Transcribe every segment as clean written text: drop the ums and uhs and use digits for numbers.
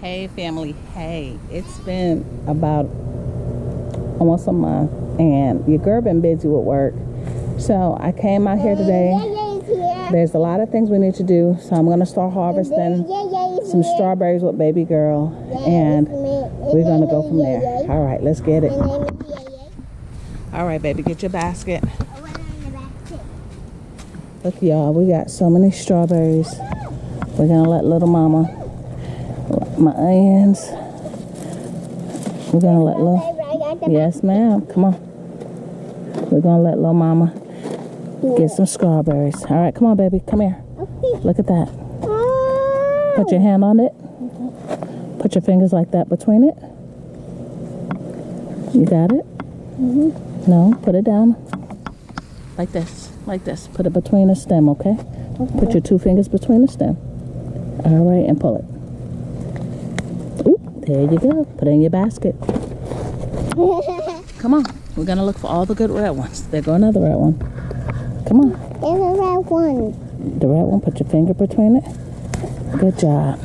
Hey family, hey, it's been about almost a month and your girl been busy with work. So I came out here today. There's a lot of things we need to do. So I'm gonna start harvesting some strawberries with baby girl and we're gonna go from there. All right, let's get it. All right, baby, get your basket. Look, y'all, we got so many strawberries. We're gonna let little mama, my onions. We're gonna let little, yes ma'am, come on. We're gonna let little mama get some strawberries. All right, come on, baby, come here. Look at that. Put your hand on it. Put your fingers like that between it. You got it? No, put it down. Like this, like this. Put it between the stem, okay? Put your two fingers between the stem. All right, and pull it. Ooh, there you go. Put it in your basket. Come on. We're going to look for all the good red ones. There go another red one. Come on. There's a red one. The red one, put your finger between it. Good job.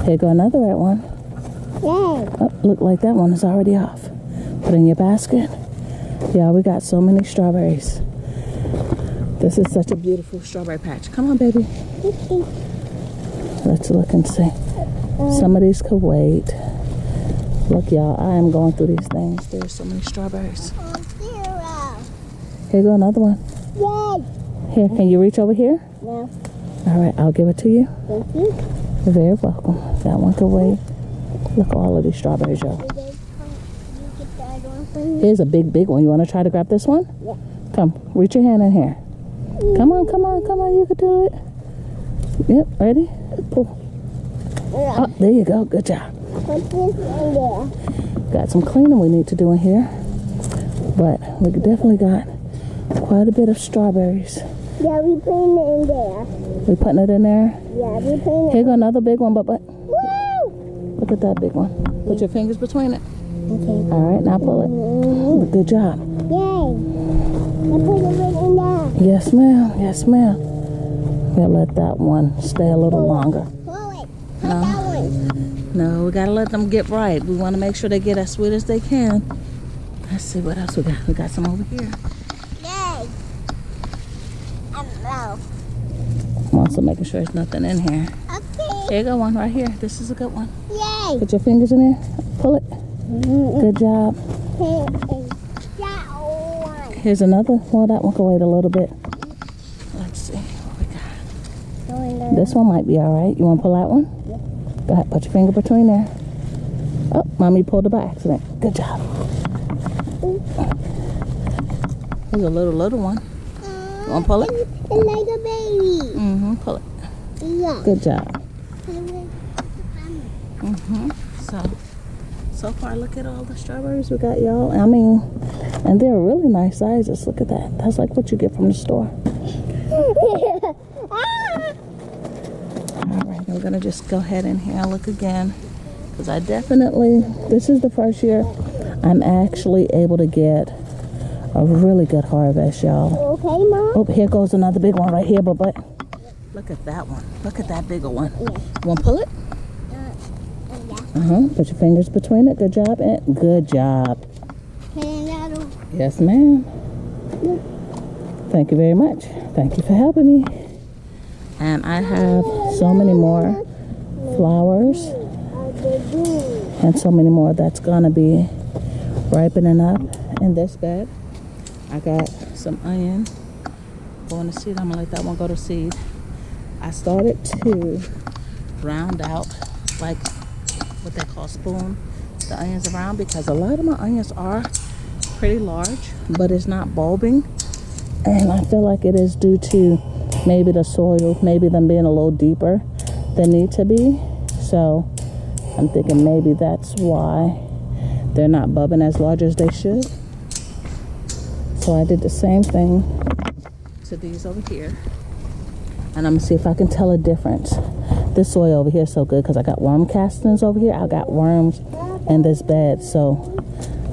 Here go another red one. Yay. Oh, look like that one is already off. Put it in your basket. Yeah, we got so many strawberries. This is such a beautiful strawberry patch. Come on, baby. Let's look and see. Some of these could wait. Look, y'all, I am going through these things. There's so many strawberries. Here go another one. Yay. Here, can you reach over here? No. All right, I'll give it to you. Thank you. You're very welcome. That one could wait. Look at all of these strawberries, y'all. Here's a big one. You want to try to grab this one? Yeah. Come, reach your hand in here. Come on, come on, come on. You can do it. Yep, ready? Pull. Oh, there you go. Good job. Put this in there. Got some cleaning we need to do in here. But we definitely got quite a bit of strawberries. Yeah, we putting it in there. We putting it in there? Yeah, we putting it. Here go another big one, but Woo! look at that big one. Put your fingers between it. Okay. All right, now pull it. Good job. Yay. I put it right in there. Yes, ma'am. Yes, ma'am. We'll let that one stay a little longer. Pull it. Put that one. No, we gotta let them get ripe. We want to make sure they get as sweet as they can. Let's see what else we got. We got some over here. Yay. Hello. I'm also making sure there's nothing in here. Okay. Here you go one right here. This is a good one. Yay. Put your fingers in there. Pull it. Good job. That one. Here's another. Well, that one can wait a little bit. Let's see what we got. This one might be all right. You want to pull that one? Yeah. Go ahead. Put your finger between there. Oh, mommy pulled it by accident. Good job. Here's a little one. You want to pull it? It's like a baby. Pull it. Yeah. Good job. So far, look at all the strawberries we got, y'all. I mean, and they're really nice sizes. Look at that. That's like what you get from the store. All right, we're gonna just go ahead in here and look again, because I definitely, this is the first year I'm actually able to get a really good harvest, y'all. Okay, Mom? Oh, here goes another big one right here, but look at that one. Look at that bigger one. Yeah. You want to pull it? Put your fingers between it. Good job. And good job. Yes, ma'am. Thank you very much. Thank you for helping me. And I have so many more flowers and so many more that's gonna be ripening up in this bed. I got some onion going to seed. I'm gonna let that one go to seed. I started to round out like what they call spoon the onions around, because a lot of my onions are pretty large, but it's not bulbing, and I feel like it is due to maybe the soil, maybe them being a little deeper than need to be. So I'm thinking maybe that's why they're not bulbing as large as they should. So I did the same thing to these over here, and I'm gonna see if I can tell a difference. This soil over here is so good because I got worm castings over here. I got worms in this bed, so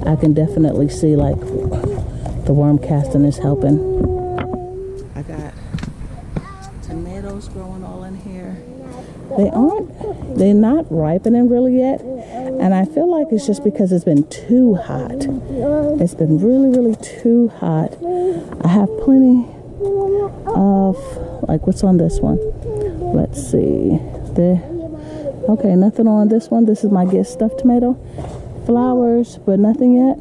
I can definitely see like the worm casting is helping. I got tomatoes growing all in here. They aren't They're not ripening really yet, and I feel like it's just because it's been too hot. It's been really, really too hot. I have plenty of, like, what's on this one? Let's see. Okay, nothing on this one. This is my Get Stuffed tomato. Flowers, but nothing yet.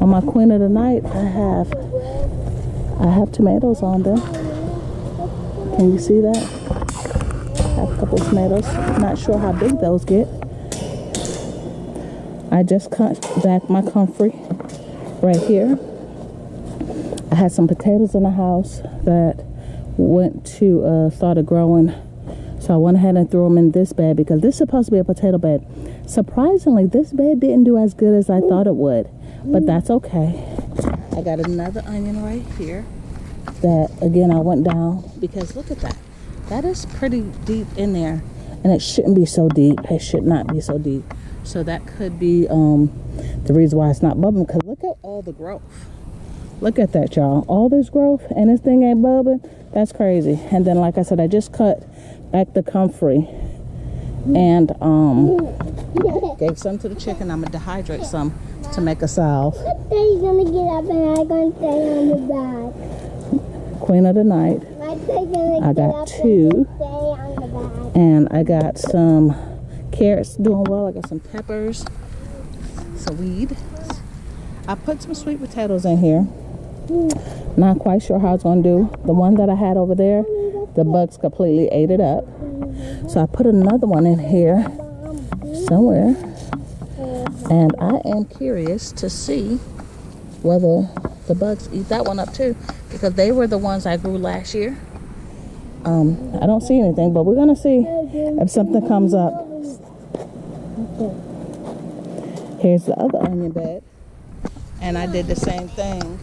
On my Queen of the Night, I have tomatoes on them. Can you see that? I have a couple of tomatoes. Not sure how big those get. I just cut back my comfrey right here. I had some potatoes in the house that started growing. So I went ahead and threw them in this bed because this is supposed to be a potato bed. Surprisingly, this bed didn't do as good as I thought it would, but that's okay. I got another onion right here that, again, I went down because look at that. That is pretty deep in there, and it shouldn't be so deep. It should not be so deep. So that could be the reason why it's not bubbling, because look at all the growth. Look at that, y'all. All this growth, and this thing ain't bubbling. That's crazy. And then, like I said, I just cut back the comfrey and gave some to the chicken. I'm gonna dehydrate some to make a salve. Daddy's gonna get up and I'm gonna stay on the bed. Queen of the Night. I got two, and I got some carrots doing well. I got some peppers, some weed. I put some sweet potatoes in here. Not quite sure how it's gonna do. The one that I had over there, the bugs completely ate it up. So I put another one in here somewhere, and I am curious to see whether the bugs eat that one up too, because they were the ones I grew last year. I don't see anything, but we're gonna see if something comes up. Here's the other onion bed, and I did the same thing.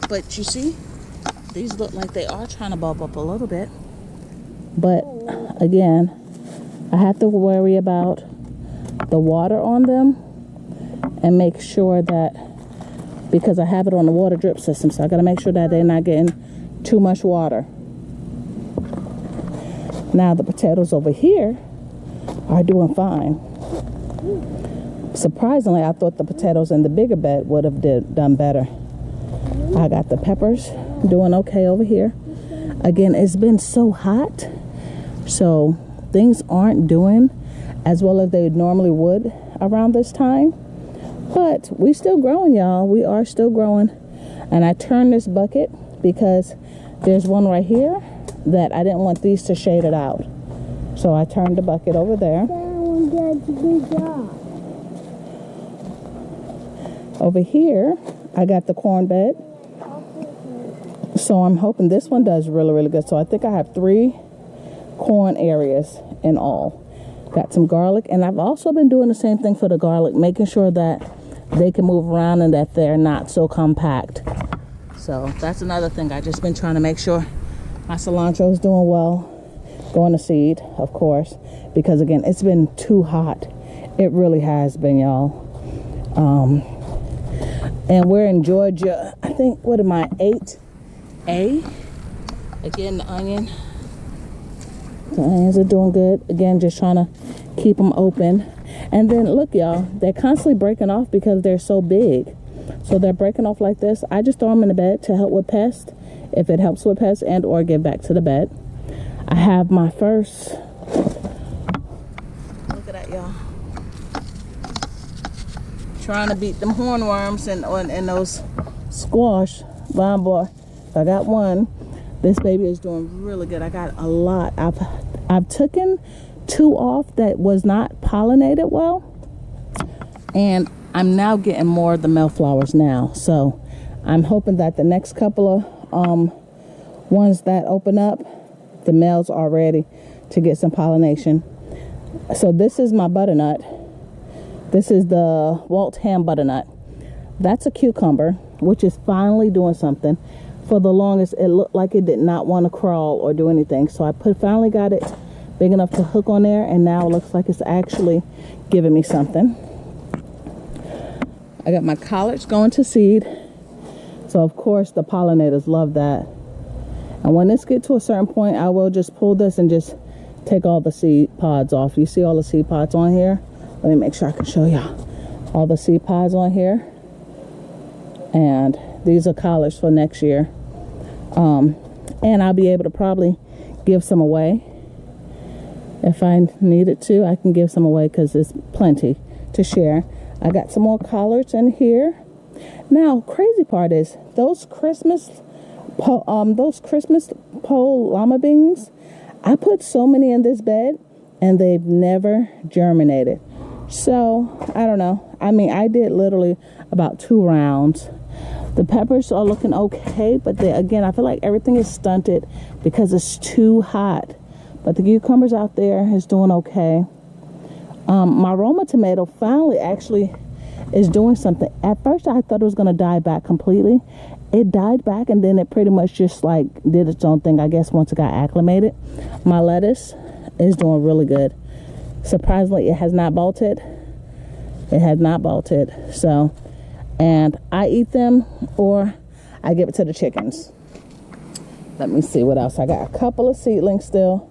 But you see, these look like they are trying to bulb up a little bit. But again, I have to worry about the water on them and make sure that, because I have it on the water drip system, so I gotta make sure that they're not getting too much water. Now the potatoes over here are doing fine. Surprisingly, I thought the potatoes in the bigger bed would have done better. I got the peppers doing okay over here. Again, it's been so hot, so things aren't doing as well as they normally would around this time. But we still growing, y'all. We are still growing. And I turned this bucket because there's one right here that I didn't want these to shade it out. So I turned the bucket over there. Over here, I got the corn bed. So I'm hoping this one does really, really good. So I think I have 3 corn areas in all. Got some garlic, and I've also been doing the same thing for the garlic, making sure that they can move around and that they're not so compact. So that's another thing. I just been trying to make sure my cilantro is doing well, going to seed, of course, because again, it's been too hot. It really has been, y'all. And we're in Georgia. I think, what am I, 8A? Again, the onions are doing good. Again, just trying to keep them open. And then look, y'all, they're constantly breaking off because they're so big. So they're breaking off like this. I just throw them in the bed to help with pests, if it helps with pests, and or give back to the bed. I have my first, look at that, y'all, trying to beat them hornworms and those squash vine boy. So I got one. This baby is doing really good. I got a lot. I've taken 2 off that was not pollinated well, and I'm now getting more of the Mayflowers now. So I'm hoping that the next couple of ones that open up, the males are ready to get some pollination. So this is my butternut. This is the Waltham butternut. That's a cucumber, which is finally doing something. For the longest, it looked like it did not want to crawl or do anything. So I finally got it big enough to hook on there, and now it looks like it's actually giving me something. I got my collards going to seed. So of course the pollinators love that. And when this gets to a certain point, I will just pull this and just take all the seed pods off. You see all the seed pods on here? Let me make sure I can show y'all. All the seed pods on here. And these are collards for next year. And I'll be able to probably give some away. If I needed to, I can give some away because there's plenty to share. I got some more collards in here. Now, crazy part is those Christmas pole llama beans. I put so many in this bed and they've never germinated. So I don't know. I mean, I did literally about 2 rounds. The peppers are looking okay, but again, I feel like everything is stunted because it's too hot. But the cucumbers out there is doing okay. My Roma tomato finally actually is doing something. At first, I thought it was going to die back completely. It died back, and then it pretty much just like did its own thing, I guess, once it got acclimated. My lettuce is doing really good. Surprisingly, it has not bolted. It has not bolted. So, and I eat them or I give it to the chickens. Let me see what else. I got a couple of seedlings still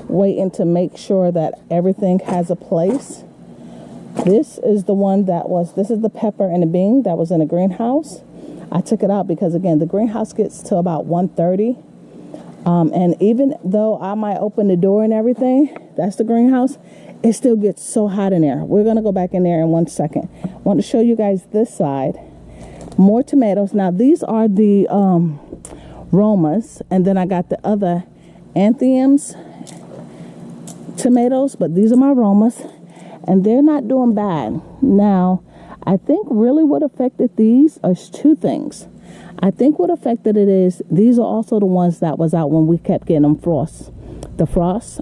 waiting to make sure that everything has a place. This is the one that was, this is the pepper and the bean that was in the greenhouse. I took it out because, again, the greenhouse gets to about 130. And even though I might open the door and everything, that's the greenhouse, it still gets so hot in there. We're going to go back in there in 1 second. I want to show you guys this side. More tomatoes. Now, these are the Romas. And then I got the other Anthemiums tomatoes. But these are my Romas. And they're not doing bad. Now, I think really what affected these is 2 things. I think what affected it is these are also the ones that was out when we kept getting them frost. The frost,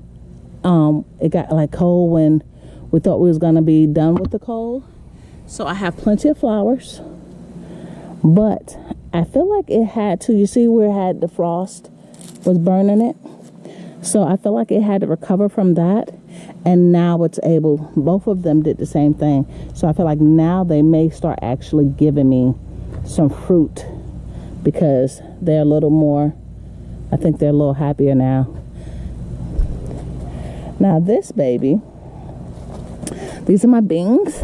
it got like cold when we thought we was going to be done with the cold. So I have plenty of flowers. But I feel like it had to, you see where it had the frost was burning it? So I feel like it had to recover from that. And now it's able, both of them did the same thing. So I feel like now they may start actually giving me some fruit because they're a little more, I think they're a little happier now. Now this baby, these are my beans.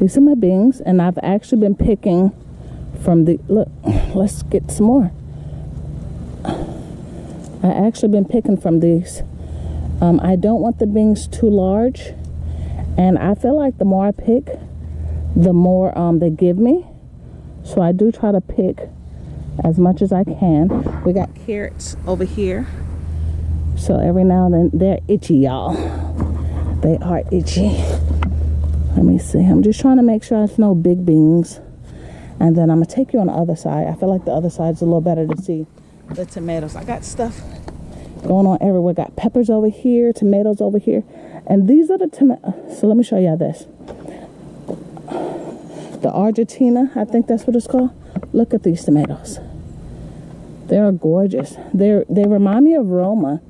These are my beans, and I've actually been picking from the, look, let's get some more. I actually been picking from these. I don't want the beans too large, and I feel like the more I pick, the more they give me. So I do try to pick as much as I can. We got carrots over here. So every now and then, they're itchy, y'all. They are itchy. Let me see. I'm just trying to make sure there's no big beans. And then I'm going to take you on the other side. I feel like the other side's a little better to see the tomatoes. I got stuff going on everywhere. Got peppers over here, tomatoes over here. And these are the tomatoes. So let me show y'all this. The Argentina, I think that's what it's called. Look at these tomatoes. They are gorgeous. They remind me of Roma.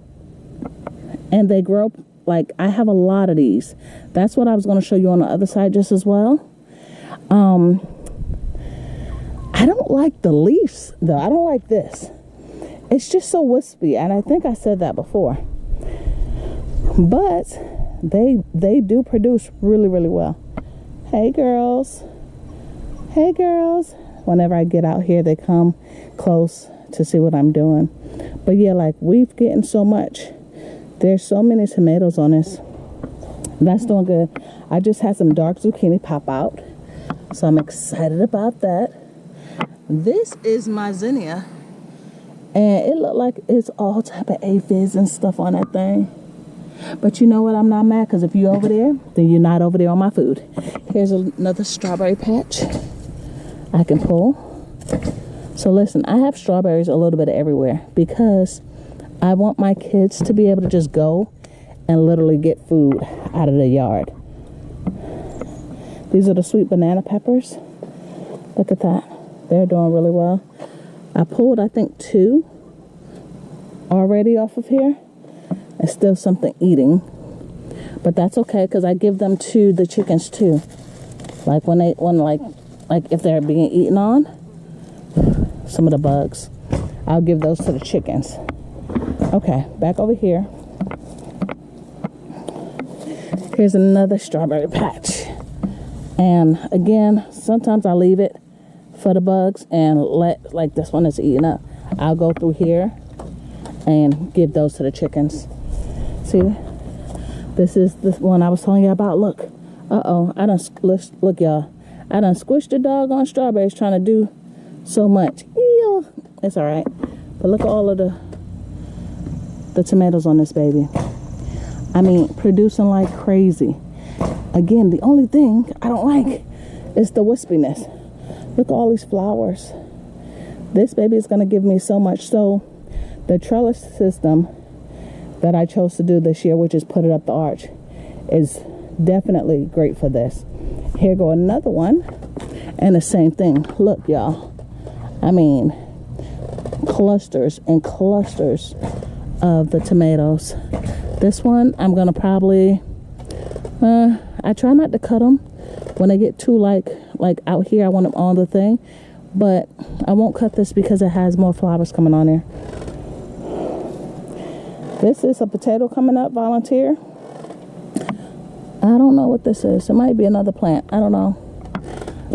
And they grow, like, I have a lot of these. That's what I was going to show you on the other side just as well. I don't like the leaves, though. I don't like this. It's just so wispy, and I think I said that before. But they do produce really, really well. Hey, girls. Hey, girls. Whenever I get out here, they come close to see what I'm doing. But yeah, like, we've getting so much. There's so many tomatoes on this. That's doing good. I just had some dark zucchini pop out, so I'm excited about that. This is my zinnia, and it looked like it's all type of aphids and stuff on that thing. But you know what? I'm not mad, because if you're over there, then you're not over there on my food. Here's another strawberry patch I can pull. So listen, I have strawberries a little bit everywhere because I want my kids to be able to just go and literally get food out of the yard. These are the sweet banana peppers. Look at that. They're doing really well. I pulled, I think, 2 already off of here. There's still something eating. But that's okay, because I give them to the chickens too. Like when if they're being eaten on. Some of the bugs. I'll give those to the chickens. Okay, back over here. Here's another strawberry patch. And again, sometimes I leave it for the bugs and let, like this one is eating up. I'll go through here and give those to the chickens. See, this is the one I was telling you about. Look, I done look, y'all. I done squished the doggone strawberries trying to do so much. Ew. It's all right. But look at all of the tomatoes on this baby. I mean, producing like crazy. Again, the only thing I don't like is the wispiness. Look at all these flowers. This baby is going to give me so much. So the trellis system that I chose to do this year, which is put it up the arch, is definitely great for this. Here go another one, and the same thing. Look, y'all. I mean, clusters and clusters of the tomatoes. This one, I'm gonna probably, I try not to cut them when they get too like out here. I want them on the thing, but I won't cut this because it has more flowers coming on there. This is a potato coming up, volunteer. I don't know what this is. It might be another plant. I don't know.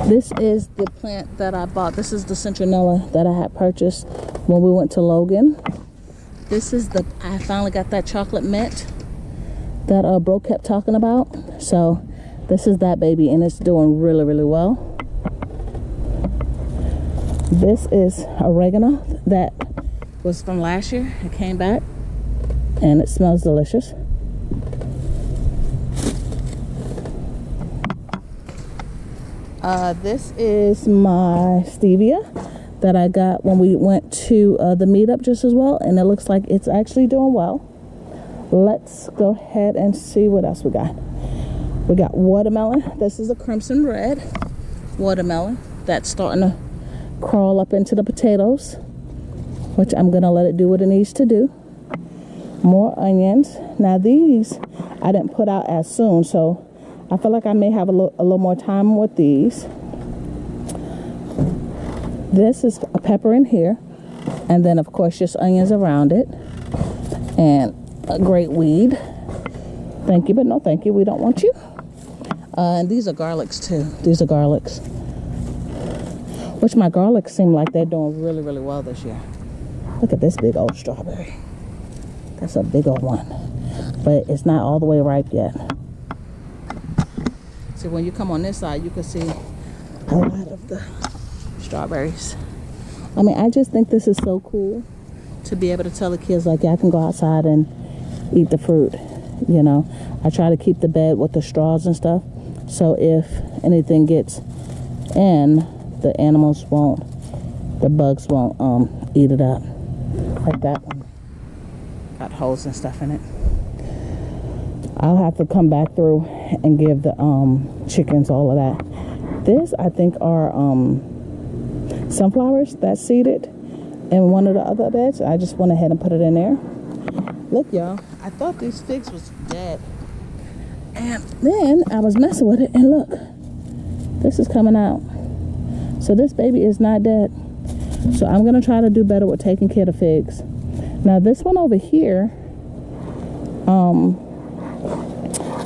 This is the plant that I bought. This is the citronella that I had purchased when we went to Logan. This is I finally got that chocolate mint that Bro kept talking about. So this is that baby, and it's doing really, really well. This is oregano that was from last year. It came back, and it smells delicious. This is my stevia that I got when we went to the meetup just as well, and it looks like it's actually doing well. Let's go ahead and see what else we got. We got watermelon. This is a crimson red watermelon that's starting to crawl up into the potatoes, which I'm gonna let it do what it needs to do. More onions. Now these I didn't put out as soon, so I feel like I may have a little more time with these. This is a pepper in here, and then of course just onions around it, and a great weed. Thank you, but no thank you. We don't want you. And these are garlics too. These are garlics, which my garlics seem like they're doing really, really well this year. Look at this big old strawberry. That's a big old one, but it's not all the way ripe yet. See, when you come on this side, you can see a lot of the strawberries. I mean, I just think this is so cool to be able to tell the kids, like, yeah, I can go outside and eat the fruit, you know. I try to keep the bed with the straws and stuff, so if anything gets in, the animals won't, the bugs won't eat it up. Like that one. Got holes and stuff in it. I'll have to come back through and give the chickens all of that. This, I think, are sunflowers that's seeded in one of the other beds. I just went ahead and put it in there. Look, y'all, I thought these figs was dead, and then I was messing with it, and look, this is coming out. So this baby is not dead. So I'm gonna try to do better with taking care of figs. Now this one over here,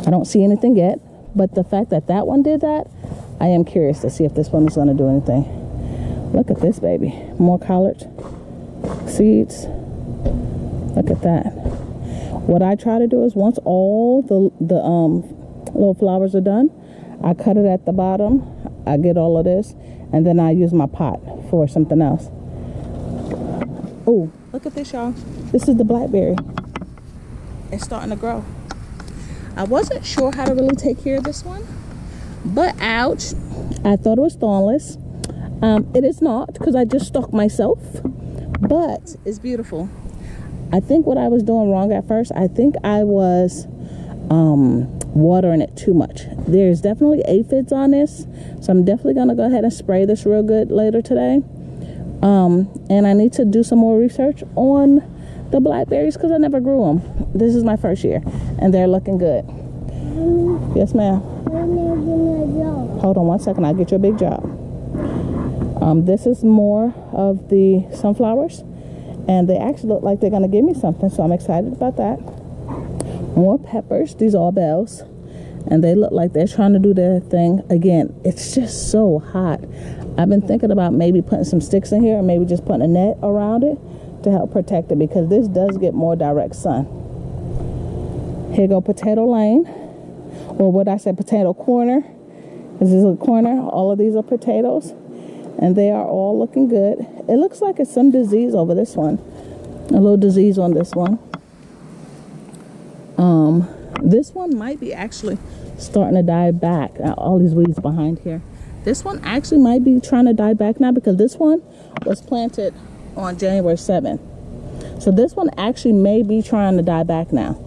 I don't see anything yet, but the fact that that one did that, I am curious to see if this one is going to do anything. Look at this baby. More collard seeds. Look at that. What I try to do is once all the little flowers are done, I cut it at the bottom. I get all of this, and then I use my pot for something else. Oh, look at this, y'all. This is the blackberry. It's starting to grow. I wasn't sure how to really take care of this one, but ouch, I thought it was thornless. It is not, because I just stalked myself, but it's beautiful. I think what I was doing wrong at first, I think I was watering it too much. There's definitely aphids on this, so I'm definitely going to go ahead and spray this real good later today. And I need to do some more research on the blackberries because I never grew them. This is my first year, and they're looking good. Yes, ma'am. Hold on one second. I'll get you a big job. This is more of the sunflowers, And they actually look like they're going to give me something, so I'm excited about that. More peppers. These are bells. And they look like they're trying to do their thing. Again, it's just so hot. I've been thinking about maybe putting some sticks in here, or maybe just putting a net around it to help protect it, because this does get more direct sun. Here go Potato Lane, or what I said, Potato Corner. This is a corner. All of these are potatoes, and they are all looking good. It looks like it's some disease over this one. A little disease on this one. This one might be actually starting to die back. All these weeds behind here. This one actually might be trying to die back now, because this one was planted on January 7th. So this one actually may be trying to die back now.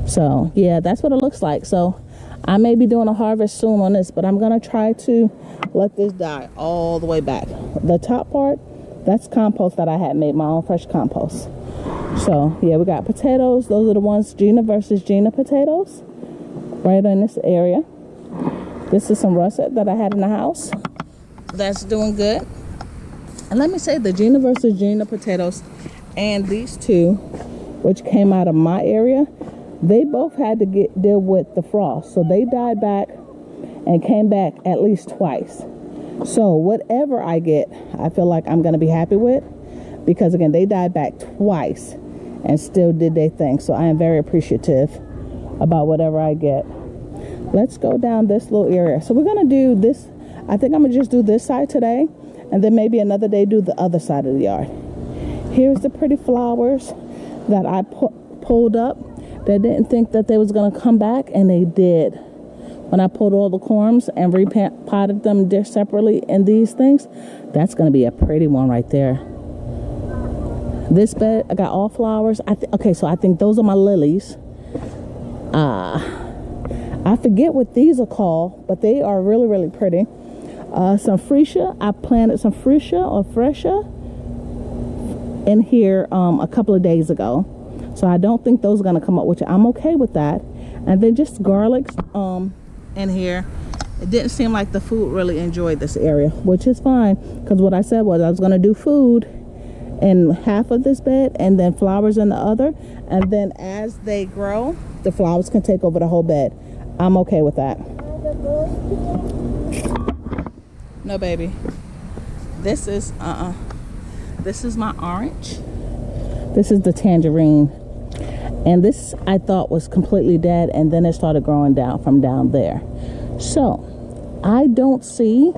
So yeah, that's what it looks like. So I may be doing a harvest soon on this, but I'm gonna try to let this die all the way back. The top part, that's compost that I had made, my own fresh compost. So yeah, we got potatoes. Those are the ones, Gina versus Gina potatoes, right in this area. This is some russet that I had in the house. That's doing good. And let me say, the Gina versus Gina potatoes and these two, which came out of my area, they both had to deal with the frost. So they died back and came back at least twice. So whatever I get, I feel like I'm going to be happy with, because again, they died back twice and still did their thing. So I am very appreciative about whatever I get. Let's go down this little area. So we're going to do this. I think I'm going to just do this side today, and then maybe another day do the other side of the yard. Here's the pretty flowers that I pulled up. They didn't think that they was going to come back, and they did. When I pulled all the corms and repotted them separately in these things, that's going to be a pretty one right there. This bed, I got all flowers. Okay, so I think those are my lilies. I forget what these are called, but they are really, really pretty. Some freesia. I planted some freesia or freesia in here a couple of days ago. So I don't think those are going to come up, which I'm okay with that. And then just garlics in here. It didn't seem like the food really enjoyed this area, which is fine, because what I said was I was going to do food in half of this bed and then flowers in the other, and then as they grow, the flowers can take over the whole bed. I'm okay with that. No, baby. This is this is my orange. This is the tangerine, and this I thought was completely dead, and then it started growing down from down there. So I don't see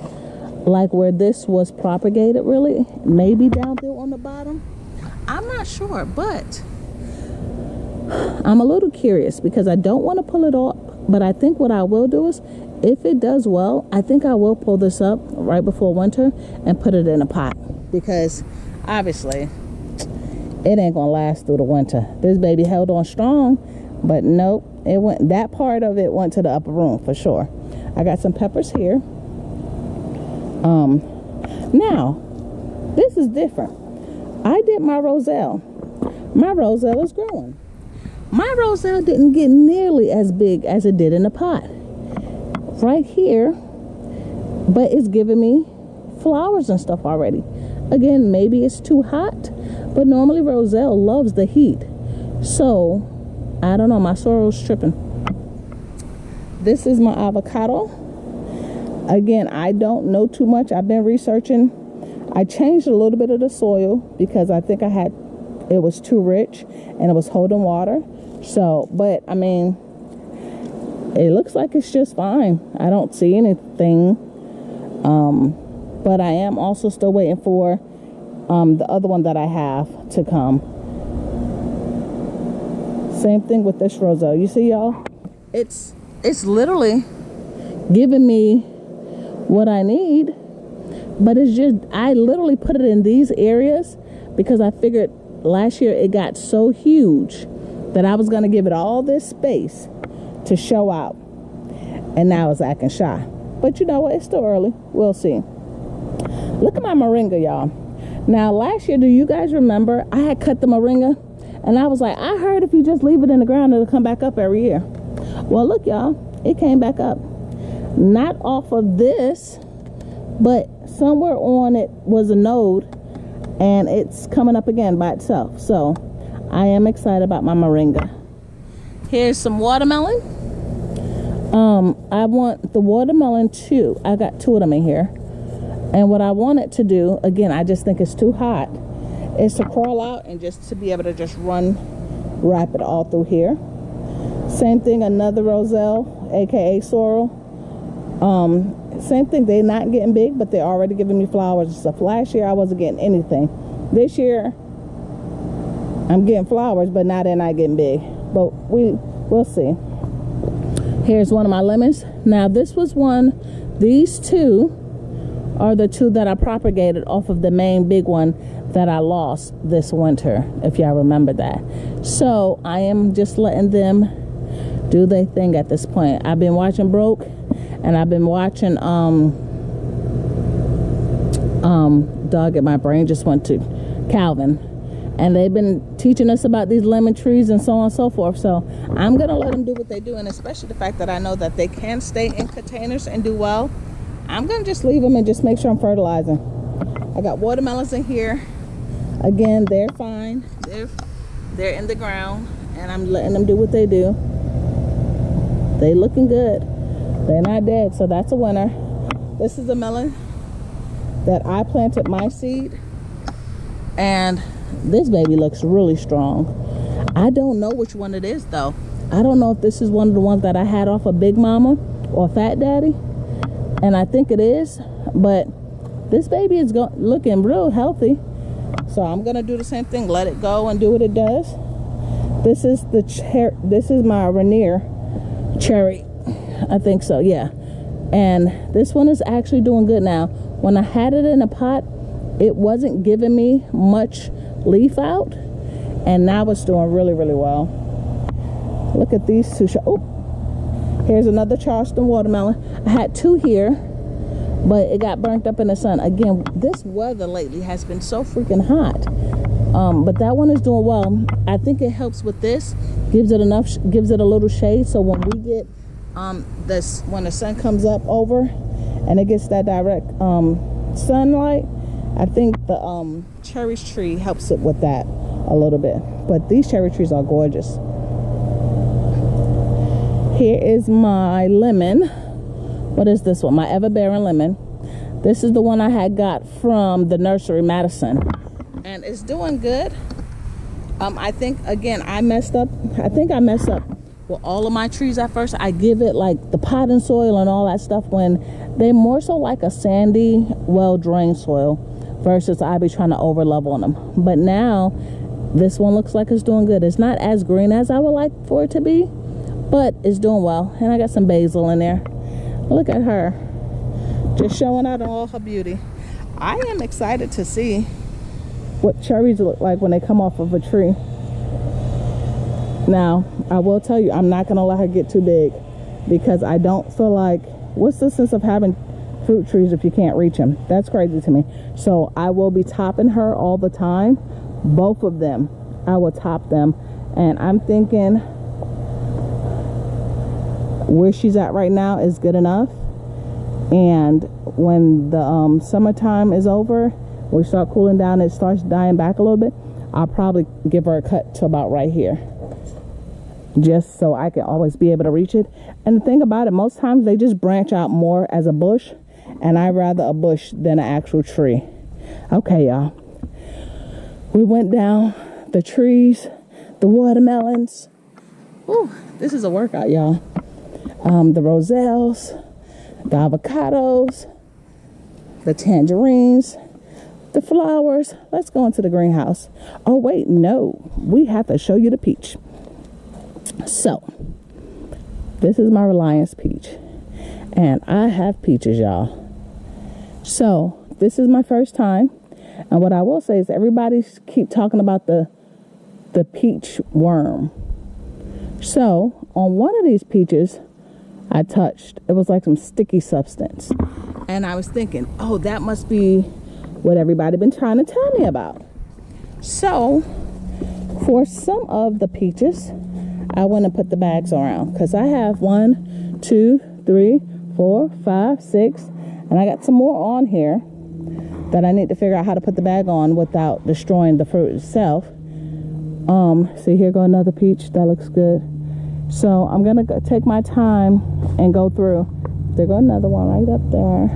like where this was propagated really. Maybe down there on the bottom, I'm not sure, but I'm a little curious because I don't want to pull it off. But I think what I will do is, if it does well, I think I will pull this up right before winter and put it in a pot, because obviously it ain't gonna last through the winter. This baby held on strong, but nope, it went, that part of it went to the upper room for sure. I got some peppers here. Now this is different. I did my roselle. My roselle is growing. My roselle didn't get nearly as big as it did in the pot right here, but it's giving me flowers and stuff already. Again, maybe it's too hot, but normally roselle loves the heat. So I don't know, my sorrel's tripping. This is my avocado. Again, I don't know too much. I've been researching. I changed a little bit of the soil because I think it was too rich and it was holding water. So, but I mean, it looks like it's just fine. I don't see anything. But I am also still waiting for the other one that I have to come. Same thing with this roselle. You see, y'all? It's literally giving me what I need, but it's just, I literally put it in these areas because I figured last year it got so huge that I was going to give it all this space to show out, and now it's acting shy. But you know what, it's still early. We'll see. Look at my moringa, y'all. Now last year, do you guys remember I had cut the moringa and I was like, I heard if you just leave it in the ground, it'll come back up every year. Well, look, y'all, it came back up. Not off of this, but somewhere on it was a node, and it's coming up again by itself. So I am excited about my moringa. Here's some watermelon. I want the watermelon too. I got 2 of them in here. And what I wanted to do, again, I just think it's too hot, is to crawl out and just to be able to just wrap it all through here. Same thing, another roselle, aka sorrel. Same thing, they're not getting big, but they're already giving me flowers and stuff. Last year I wasn't getting anything. This year I'm getting flowers, but now they're not getting big. But we'll see. Here's one of my lemons. Now this was these 2 are the 2 that I propagated off of the main big one that I lost this winter, if y'all remember that. So I am just letting them do their thing at this point. I've been watching Broke, and I've been watching dog at my brain just went to Calvin, and they've been teaching us about these lemon trees and so on and so forth. So I'm gonna let them do what they do, and especially the fact that I know that they can stay in containers and do well. I'm gonna just leave them and just make sure I'm fertilizing. I got watermelons in here. Again, they're fine. They're in the ground, and I'm letting them do what they do. They looking good. They're not dead, so that's a winner. This is a melon that I planted my seed, and this baby looks really strong. I don't know which one it is though. I don't know if this is one of the ones that I had off of Big Mama or Fat Daddy, and I think it is, but this baby is looking real healthy. So I'm gonna do the same thing, let it go and do what it does. This is this is my Rainier cherry, I think so, yeah. And this one is actually doing good now. When I had it in a pot, it wasn't giving me much leaf out, and now it's doing really, really well. Look at these 2. Oh, here's another Charleston watermelon. I had 2 here, but it got burnt up in the sun. Again, this weather lately has been so freaking hot. But that one is doing well. I think it helps with this, gives it a little shade, so when we get when the sun comes up over and it gets that direct sunlight, I think the cherry tree helps it with that a little bit. But these cherry trees are gorgeous. Here is my lemon. What is this one? My Everbearing lemon. This is the one I had got from the nursery, Madison, and it's doing good. I think, again, I messed up. I think I messed up with all of my trees at first. I give it like the potting soil and all that stuff when they're more so like a sandy, well-drained soil versus I be trying to over level on them. But now this one looks like it's doing good. It's not as green as I would like for it to be, but it's doing well. And I got some basil in there. Look at her, just showing out in all her beauty. I am excited to see what cherries look like when they come off of a tree. Now, I will tell you, I'm not gonna let her get too big, because I don't feel like, what's the sense of having fruit trees if you can't reach them? That's crazy to me. So I will be topping her all the time. Both of them, I will top them. And I'm thinking where she's at right now is good enough. And when the summertime is over, we start cooling down, it starts dying back a little bit, I'll probably give her a cut to about right here, just so I can always be able to reach it. And the thing about it, most times they just branch out more as a bush, and I'd rather a bush than an actual tree. Okay, y'all, we went down the trees, the watermelons. Ooh, this is a workout, y'all. The roselles, the avocados, the tangerines, the flowers. Let's go into the greenhouse. Oh wait, no, we have to show you the peach. So this is my Reliance peach, and I have peaches, y'all. So this is my first time, and what I will say is everybody keep talking about the peach worm. So on one of these peaches I touched, it was like some sticky substance, and I was thinking, oh, that must be what everybody been trying to tell me about. So for some of the peaches, I went and put the bags around, because I have 1, 2, 3, 4, 5, 6, and I got some more on here. that I need to figure out how to put the bag on without destroying the fruit itself. See, here go another peach. That looks good. So I'm gonna take my time and go through. There go another one right up there,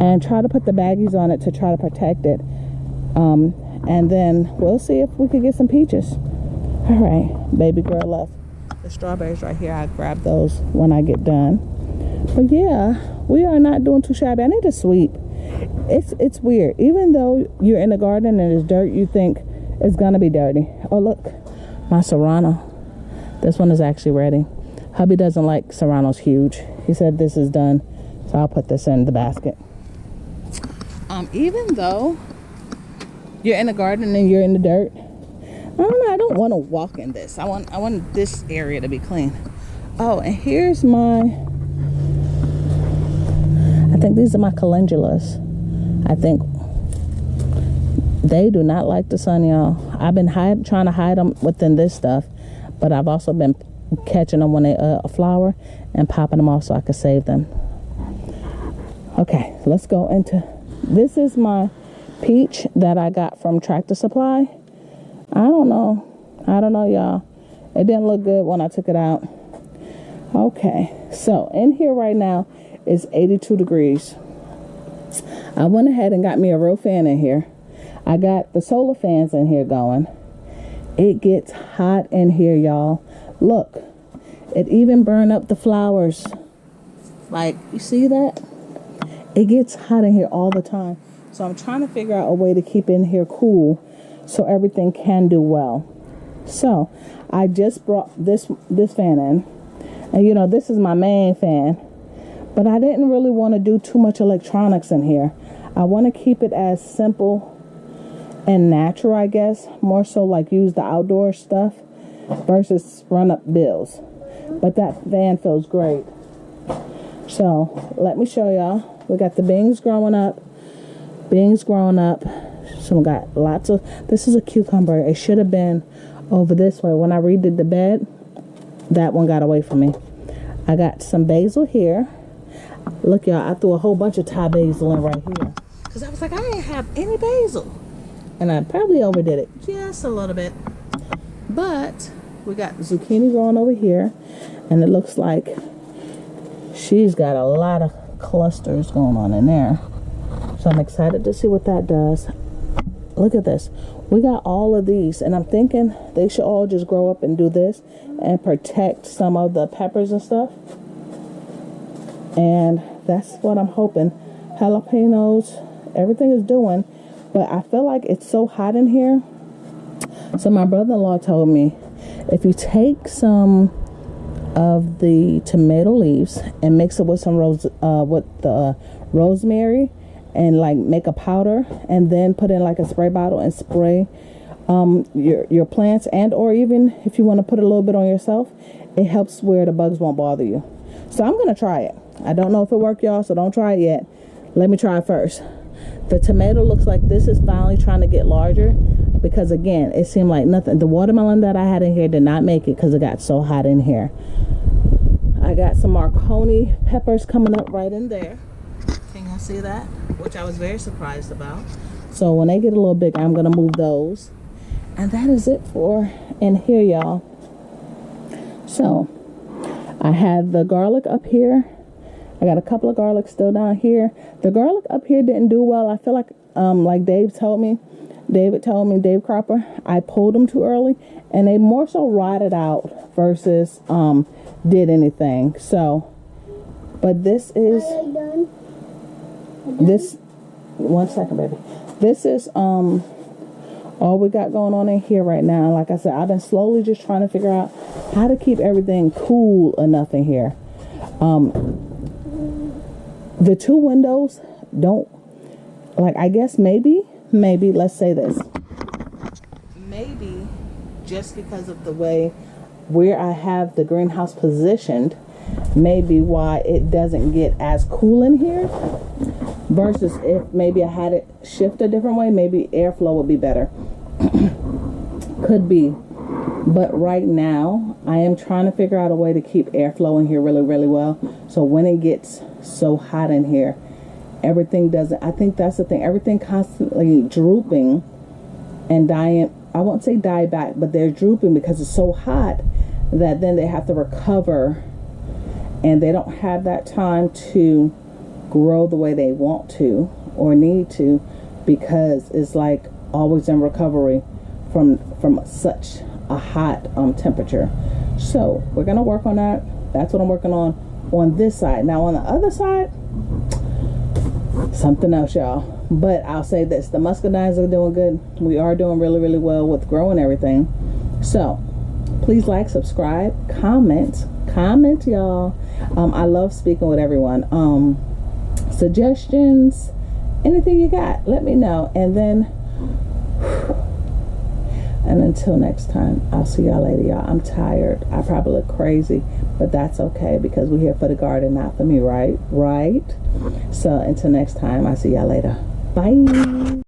and try to put the baggies on it to try to protect it. And then we'll see if we could get some peaches. All right, baby girl left the strawberries right here. I grab those when I get done. But yeah, we are not doing too shabby. I need to sweep. It's weird. Even though you're in the garden and it's dirt, you think it's gonna be dirty. Oh look, my serrano. This one is actually ready. Hubby doesn't like serranos huge. He said this is done, so I'll put this in the basket. Even though you're in the garden and you're in the dirt, I don't know, I don't want to walk in this. I want this area to be clean. Oh, and here's my, I think these are my calendulas. I think they do not like the sun, y'all. I've been trying to hide them within this stuff, but I've also been catching them when they flower and popping them off so I can save them. Okay, let's go into, this is my peach that I got from Tractor Supply. I don't know, y'all. It didn't look good when I took it out. Okay, so in here right now is 82 degrees. I went ahead and got me a real fan in here. I got the solar fans in here going. It gets hot in here, y'all. Look, it even burned up the flowers. Like, you see that? It gets hot in here all the time. So I'm trying to figure out a way to keep in here cool so everything can do well. So I just brought this fan in. And you know, this is my main fan. But I didn't really want to do too much electronics in here. I want to keep it as simple and natural, I guess. More so like use the outdoor stuff versus run up bills. But that fan feels great. So let me show y'all. We got the beans growing up. So we got lots of, this is a cucumber. It should have been over this way. When I redid the bed, that one got away from me. I got some basil here. Look, y'all, I threw a whole bunch of Thai basil in right here. Because I was like, I didn't have any basil. And I probably overdid it just a little bit. But we got zucchini growing over here. And it looks like she's got a lot of clusters going on in there. So I'm excited to see what that does. Look at this. We got all of these. And I'm thinking they should all just grow up and do this. And protect some of the peppers and stuff. And that's what I'm hoping. Jalapenos, everything is doing. But I feel like it's so hot in here. So my brother-in-law told me, if you take some of the tomato leaves and mix it with some rosemary and like make a powder and then put in like a spray bottle and spray your plants, and or even if you want to put a little bit on yourself, it helps where the bugs won't bother you. So I'm gonna try it. I don't know if it worked, y'all, so don't try it yet. Let me try it first. The tomato looks like this is finally trying to get larger, because again, it seemed like nothing. The watermelon that I had in here did not make it because it got so hot in here. I got some Marconi peppers coming up right in there. Can y'all see that? Which I was very surprised about. So when they get a little bigger, I'm gonna move those. And that is it for in here, y'all. So I had the garlic up here. I got a couple of garlic still down here. The garlic up here didn't do well. I feel like David told me, Dave Cropper, I pulled them too early, and they more so rotted out versus did anything. So, but this is this. 1 second, baby. This is all we got going on in here right now. Like I said, I've been slowly just trying to figure out how to keep everything cool enough in here. The two windows don't, like, I guess maybe, let's say this. Maybe just because of the way where I have the greenhouse positioned, maybe why it doesn't get as cool in here versus if maybe I had it shift a different way, maybe airflow would be better. Could be. But right now, I am trying to figure out a way to keep airflow in here really, really well. So when it gets so hot in here, everything doesn't, I think that's the thing, everything constantly drooping and dying. I won't say die back, but they're drooping because it's so hot that then they have to recover, and they don't have that time to grow the way they want to or need to, because it's like always in recovery from such a hot temperature. So we're gonna work on that. That's what I'm working on this side. Now on the other side, something else, y'all. But I'll say this, the muscadines are doing good. We are doing really, really well with growing everything. So please like, subscribe, comment, y'all. I love speaking with everyone. Suggestions, anything you got, let me know. And then and until next time, I'll see y'all later, y'all. I'm tired. I probably look crazy, but that's okay, because we're here for the garden, not for me, right? So until next time, I'll see y'all later. Bye.